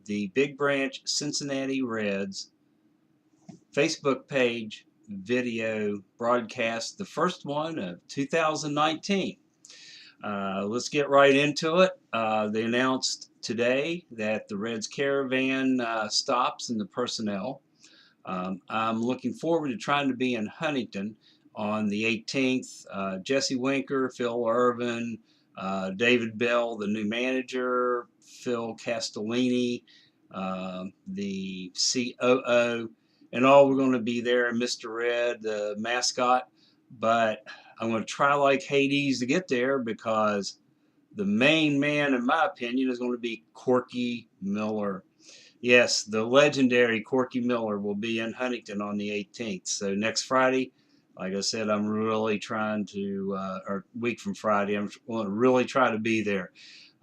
the Big Branch Cincinnati Reds Facebook page video broadcast, the first one of 2019. Let's get right into it. They announced today that the Reds caravan stops in the personnel. I'm looking forward to trying to be in Huntington on the 18th. Jesse Winker, Phil Irvin, David Bell, the new manager, Phil Castellini, the COO, and all we're going to be there, Mr. Red, the mascot. But I'm going to try like Hades to get there because the main man, in my opinion, is going to be Corky Miller. Yes, the legendary Corky Miller will be in Huntington on the 18th. So next Friday, like I said, I'm really trying to, or week from Friday, I'm going to really try to be there.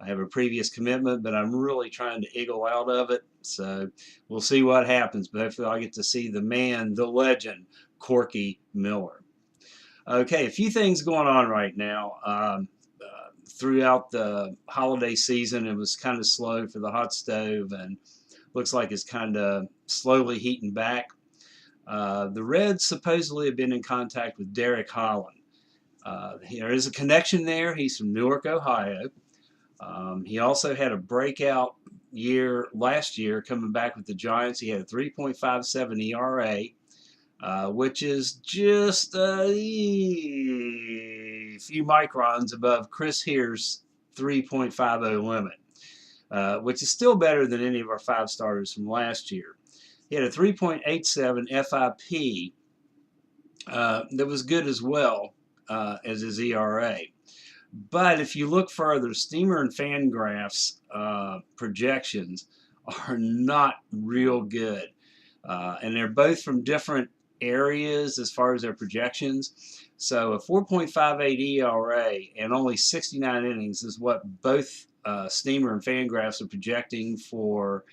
I have a previous commitment, but I'm really trying to eagle out of it. So we'll see what happens. But hopefully I get to see the man, the legend, Corky Miller. Okay, a few things going on right now. Throughout the holiday season, it was kind of slow for the hot stove, and looks like it's kind of slowly heating back. The Reds supposedly have been in contact with Derek Holland. There is a connection there. He's from Newark, Ohio. He also had a breakout year last year coming back with the Giants. He had a 3.57 ERA, which is just a few microns above Chris Here's 3.50 limit. Which is still better than any of our 5 starters from last year. He had a 3.87 FIP that was good as well as his ERA. But if you look further, Steamer and Fangraphs projections are not real good. And they're both from different areas as far as their projections. So a 4.58 ERA and only 69 innings is what both Steamer and Fangraphs are projecting for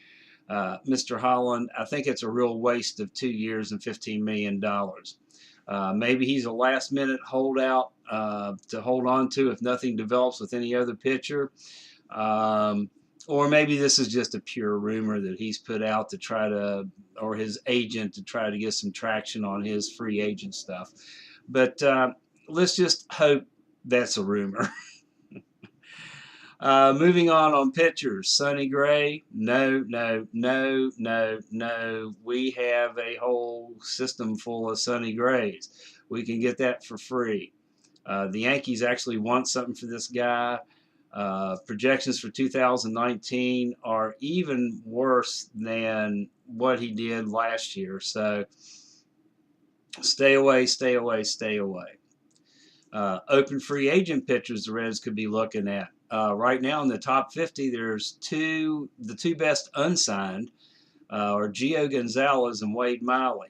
Mr. Holland. I think it's a real waste of 2 years and $15 million. Maybe he's a last-minute holdout to hold on to if nothing develops with any other pitcher. Or maybe this is just a pure rumor that he's put out to try to, or his agent to try to get some traction on his free agent stuff. But let's just hope that's a rumor. Moving on pitchers, Sonny Gray, no. We have a whole system full of Sonny Grays. We can get that for free. The Yankees actually want something for this guy. Projections for 2019 are even worse than what he did last year. So stay away. Open free agent pitchers the Reds could be looking at. Right now in the top 50, there's the two best unsigned are Gio Gonzalez and Wade Miley.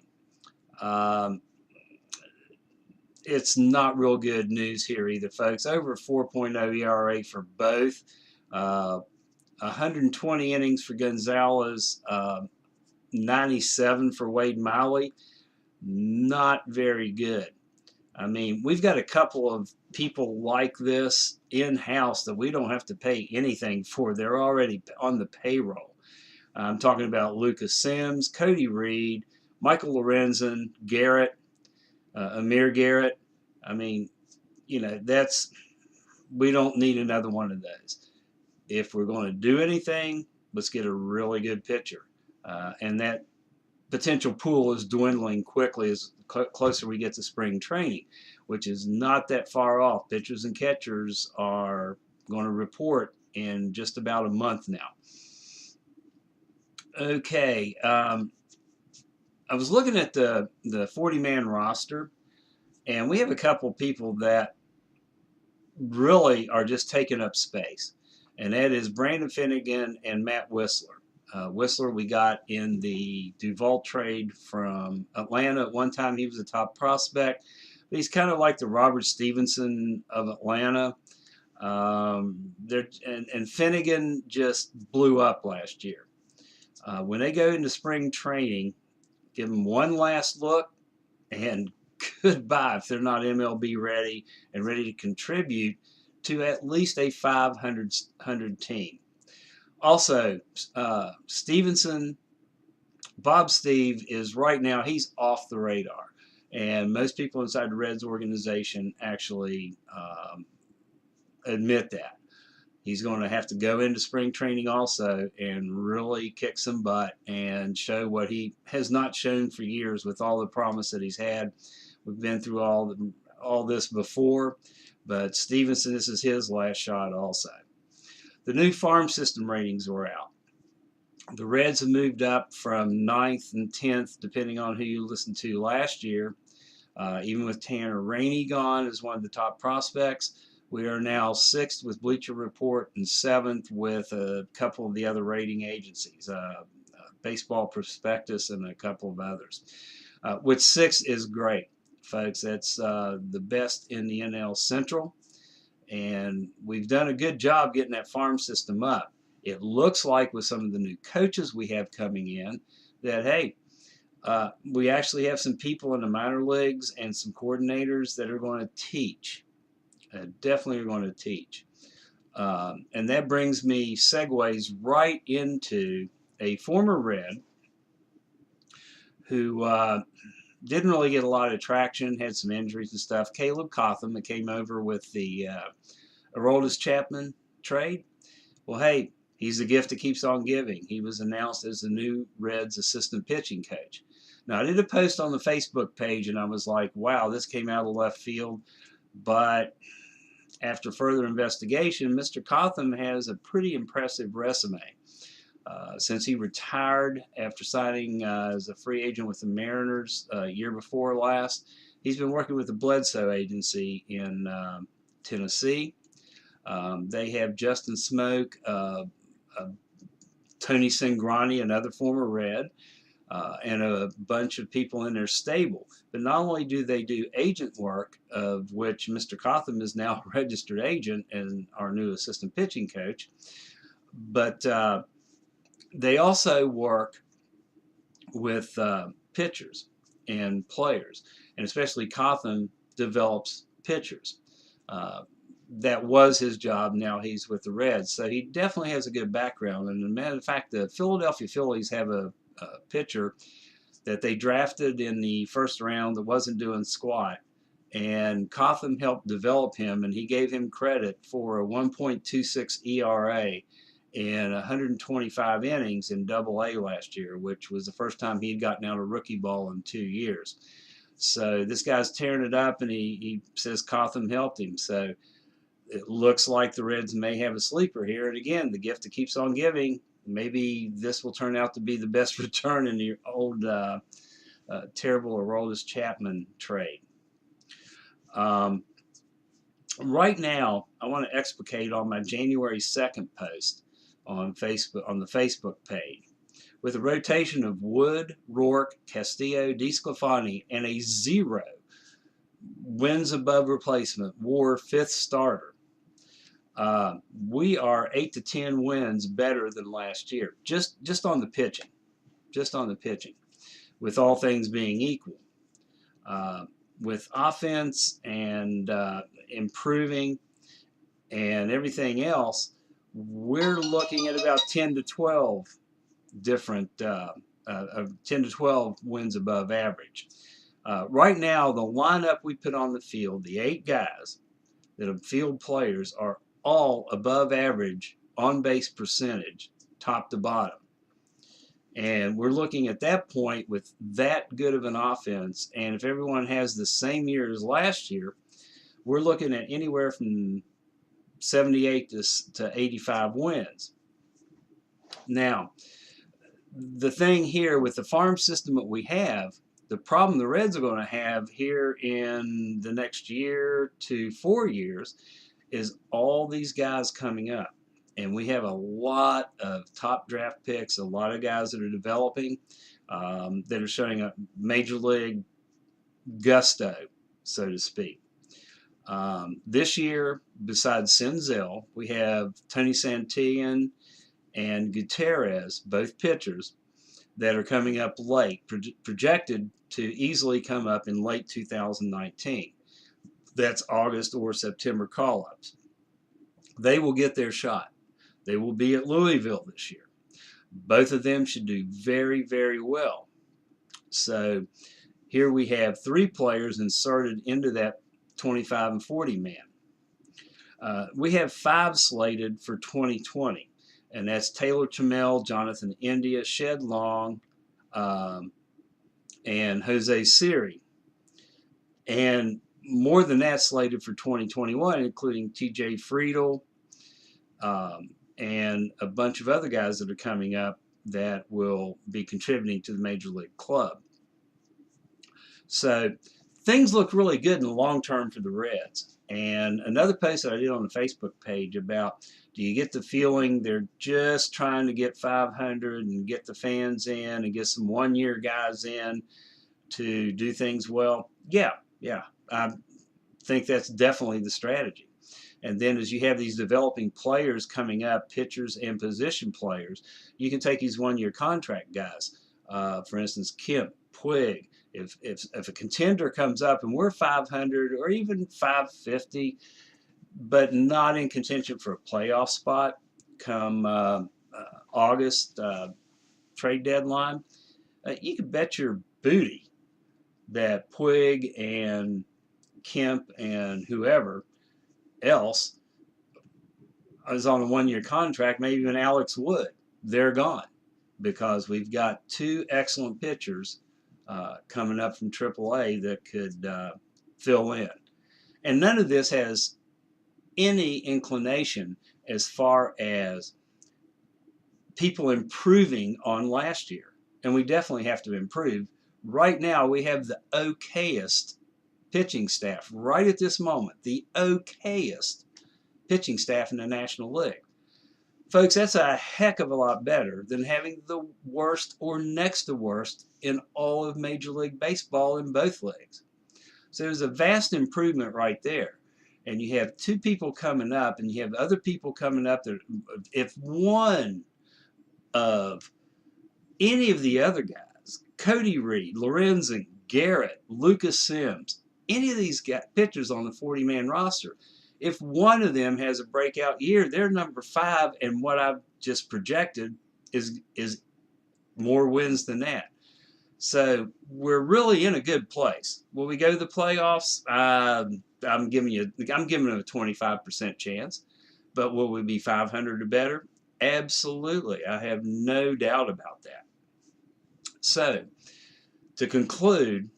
It's not real good news here either, folks. Over 4.0 ERA for both. 120 innings for Gonzalez, 97 for Wade Miley. Not very good. I mean, we've got a couple of people like this in-house that we don't have to pay anything for. They're already on the payroll. I'm talking about Lucas Sims, Cody Reed, Michael Lorenzen, Garrett, Amir Garrett. I mean, we don't need another one of those. If we're going to do anything, let's get a really good pitcher. And that potential pool is dwindling quickly as closer we get to spring training, which is not that far off. Pitchers and catchers are going to report in just about a month now. Okay, I was looking at the 40-man roster, and we have a couple people that really are just taking up space, and that is Brandon Finnegan and Matt Whistler. Whistler we got in the Duvall trade from Atlanta. At one time he was a top prospect, but he's kind of like the Robert Stevenson of Atlanta. And Finnegan just blew up last year. When they go into spring training, give them one last look and goodbye if they're not MLB ready and ready to contribute to at least a 500 team. Also, Stevenson, Bob Steve is right now, he's off the radar. And most people inside the Reds organization actually admit that. He's going to have to go into spring training also and really kick some butt and show what he has not shown for years with all the promise that he's had. We've been through all this before, but Stevenson, this is his last shot also. The new farm system ratings are out. The Reds have moved up from 9th and 10th, depending on who you listened to last year. Even with Tanner Rainey gone as one of the top prospects, we are now 6th with Bleacher Report and 7th with a couple of the other rating agencies, Baseball Prospectus and a couple of others. Which 6 is great, folks. That's the best in the NL Central. And we've done a good job getting that farm system up. It looks like with some of the new coaches we have coming in that, hey, we actually have some people in the minor leagues and some coordinators that are going to teach. Definitely are going to teach. And that brings me, segues right into a former Red who didn't really get a lot of traction, had some injuries and stuff. Caleb Cotham, that came over with the Aroldis Chapman trade. Well, hey, he's the gift that keeps on giving. He was announced as the new Reds assistant pitching coach. Now, I did a post on the Facebook page, and I was like, wow, this came out of left field. But after further investigation, Mr. Cotham has a pretty impressive resume. Since he retired after signing as a free agent with the Mariners year before last, he's been working with the Bledsoe agency in Tennessee. They have Justin Smoke, Tony Cingrani, another former Red, and a bunch of people in their stable. But not only do they do agent work, of which Mr. Cotham is now a registered agent and our new assistant pitching coach, but they also work with pitchers and players, and especially Cotham develops pitchers. That was his job. Now he's with the Reds, so he definitely has a good background. And as a matter of fact, the Philadelphia Phillies have a pitcher that they drafted in the first round that wasn't doing squat, and Cotham helped develop him, and he gave him credit for a 1.26 ERA in 125 innings in Double-A last year, which was the first time he had gotten out of rookie ball in 2 years. So this guy's tearing it up, and he says Cotham helped him. So it looks like the Reds may have a sleeper here. And again, the gift that keeps on giving. Maybe this will turn out to be the best return in the old terrible Aroldis Chapman trade. Right now, I want to explicate on my January 2nd post on Facebook, on the Facebook page. With a rotation of Wood, Rourke, Castillo, DeSclafani, and a 0 wins above replacement, WAR 5th starter. We are 8 to 10 wins better than last year, just on the pitching, with all things being equal. With offense and improving and everything else, we're looking at about 10 to 12 different 10 to 12 wins above average. Right now, the lineup we put on the field, the 8 guys that are field players, are all above average on base percentage, top to bottom. And we're looking at that point with that good of an offense. And if everyone has the same year as last year, we're looking at anywhere from 78 to 85 wins. Now, the thing here with the farm system that we have, the problem the Reds are going to have here in the next year to 4 years is all these guys coming up. And we have a lot of top draft picks, a lot of guys that are developing, that are showing a major league gusto, so to speak. This year, besides Senzel, we have Tony Santillan and Gutierrez, both pitchers, that are coming up late, projected to easily come up in late 2019. That's August or September call-ups. They will get their shot. They will be at Louisville this year. Both of them should do very, very well. So here we have 3 players inserted into that 25 and 40 man. We have 5 slated for 2020, and that's Taylor Trammell, Jonathan India, Shed Long, and Jose Siri. And more than that slated for 2021, including TJ Friedel, and a bunch of other guys that are coming up that will be contributing to the Major League Club. So things look really good in the long term for the Reds. And another post that I did on the Facebook page about, do you get the feeling they're just trying to get 500 and get the fans in and get some one-year guys in to do things well? Yeah. I think that's definitely the strategy. And then as you have these developing players coming up, pitchers and position players, you can take these one-year contract guys. For instance, Kemp, Puig. If a contender comes up and we're 500 or even 550, but not in contention for a playoff spot come August trade deadline, you can bet your booty that Puig and Kemp and whoever else is on a one-year contract, maybe even Alex Wood, they're gone, because we've got 2 excellent pitchers coming up from AAA that could fill in. And none of this has any inclination as far as people improving on last year. And we definitely have to improve. Right now, we have the okayest pitching staff right at this moment, the okayest pitching staff in the National League. Folks, that's a heck of a lot better than having the worst or next to worst in all of Major League Baseball in both leagues. So there's a vast improvement right there. And you have 2 people coming up, and you have other people coming up that if one of any of the other guys, Cody Reed, Lorenzen, Garrett, Lucas Sims, any of these pitchers on the 40-man roster, if one of them has a breakout year, they're number 5, and what I've just projected is more wins than that. So we're really in a good place. Will we go to the playoffs? I'm giving it a 25% chance. But will we be 500 or better? Absolutely. I have no doubt about that. So to conclude,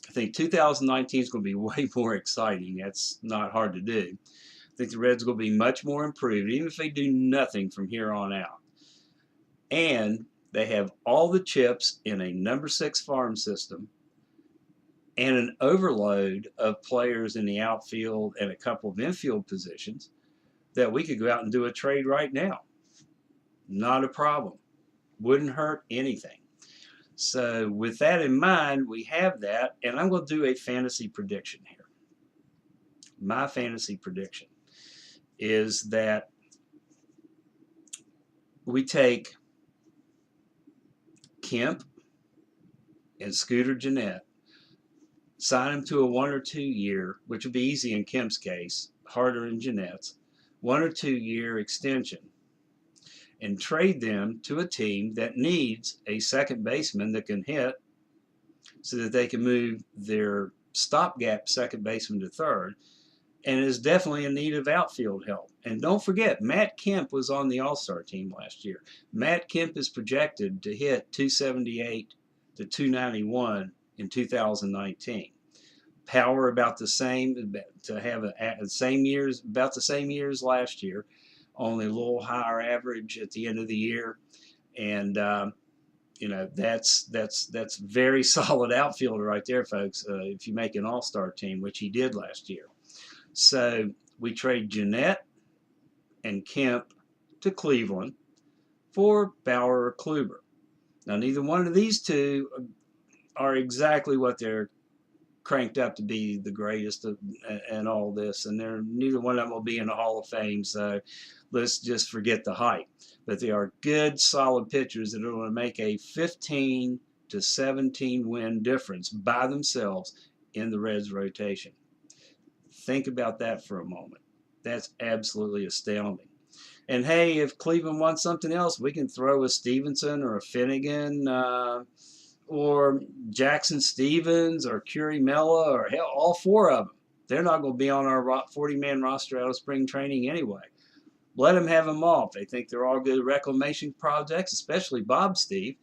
I think 2019 is going to be way more exciting. That's not hard to do. I think the Reds are going to be much more improved, even if they do nothing from here on out. And they have all the chips in a number 6 farm system and an overload of players in the outfield and a couple of infield positions that we could go out and do a trade right now. Not a problem. Wouldn't hurt anything. So with that in mind, we have that, and I'm going to do a fantasy prediction here. My fantasy prediction is that we take Kemp and Scooter Gennett, sign him to a 1 or 2 year, which would be easy in Kemp's case, harder in Gennett's, 1 or 2 year extension, and trade them to a team that needs a second baseman that can hit, so that they can move their stopgap second baseman to third, and is definitely in need of outfield help. And don't forget, Matt Kemp was on the All-Star team last year. Matt Kemp is projected to hit 278 to 291 in 2019. Power about the same, to have the same years, about the same years last year, only a little higher average at the end of the year. And you know, that's very solid outfielder right there, folks, if you make an all-star team, which he did last year. So we trade Gennett and Kemp to Cleveland for Bauer or Kluber. Now, neither one of these two are exactly what they're cranked up to be, the greatest and all this, and neither one of them will be in the Hall of Fame, so let's just forget the hype. But they are good, solid pitchers that are going to make a 15 to 17 win difference by themselves in the Reds rotation. Think about that for a moment. That's absolutely astounding. And hey, if Cleveland wants something else, we can throw a Stevenson or a Finnegan or Jackson Stevens or Curie Mella or hell, all four of them. They're not going to be on our 40-man roster out of spring training anyway. Let them have them all. If they think they're all good reclamation projects, especially Bob Steve,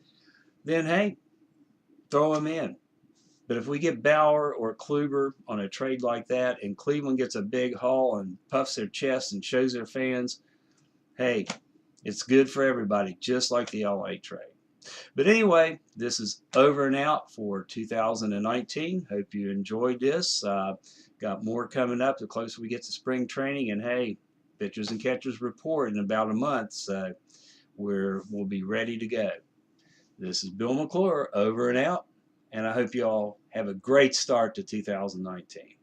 then hey, throw them in. But if we get Bauer or Kluber on a trade like that and Cleveland gets a big haul and puffs their chest and shows their fans, hey, it's good for everybody, just like the LA trade. But anyway, this is over and out for 2019. Hope you enjoyed this. Got more coming up the closer we get to spring training. And hey, pitchers and catchers report in about a month, so we'll be ready to go. This is Bill McClure, over and out, and I hope you all have a great start to 2019.